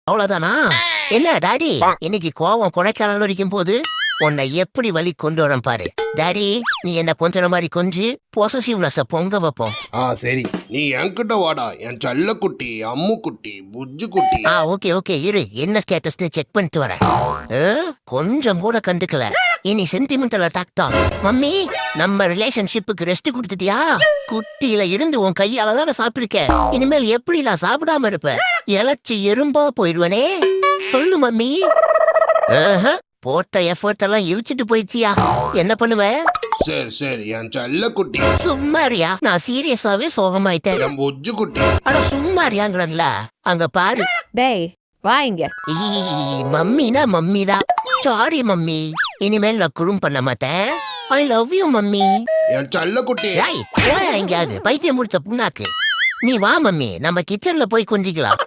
அவ்வளவுதானா? என்ன டாடி, இன்னைக்கு கோவம் கொடைக்கானல் வரைக்கும் போது உன்னை எப்படி வழி கொண்டு வரேன் பாரு. டாடி, நீ என்ன கொஞ்ச மாதிரி கொஞ்சி பொசசிவ்னஸ பொங்க வைப்போம். சரி, நீ என்கிட்ட வாடா, என் செல்ல குட்டி, அம்மு குட்டி, புஜ்ஜு குட்டி. ஓகே ஓகே, இரு, என்ன ஸ்டேட்டஸ்னு செக் பண்ணிட்டு வரேன். கொஞ்சம் கூட கண்டுக்கல. இனி சென்டிமெண்டல் அட்டாக் தான். மம்மி, நம்ம ரிலேஷன்ஷிப்புக்கு ரெஸ்ட் கொடுத்துட்டியா? குட்டியில இருந்து உன் கையால தானே சாப்பிட்டிருக்க. இனிமேல் எப்படி நான் சாப்பிடாம இருப்பேன்? இலச்சி எறும்பா போயிடுவனே. சொல்லு மம்மி. போட்ட எஃபர்ட் எல்லாம் இழிச்சிட்டு போயிடுச்சியா? என்ன பண்ணுவேன்? சரி சரி, என் செல்ல குட்டி. சும்மாரியா, நான் சீரியஸாவே சோகமாயிட்டேன். என் புஜ்ஜு குட்டி. ஆனா சும்மாரியாங்கிறல்ல, அங்க பாரு. டேய் வா இங்க. மம்மினா மம்மிதான். சாரி மம்மி, இனிமேல் நான் குறும் பண்ண மாட்டேன். I love you mummy. என் செல்ல குட்டி. எங்கேயாவது பைத்தியம் முடிச்ச புண்ணாக்கு. நீ வா மம்மி, நம்ம கிச்சன்ல போய் கொஞ்சிக்கலாம்.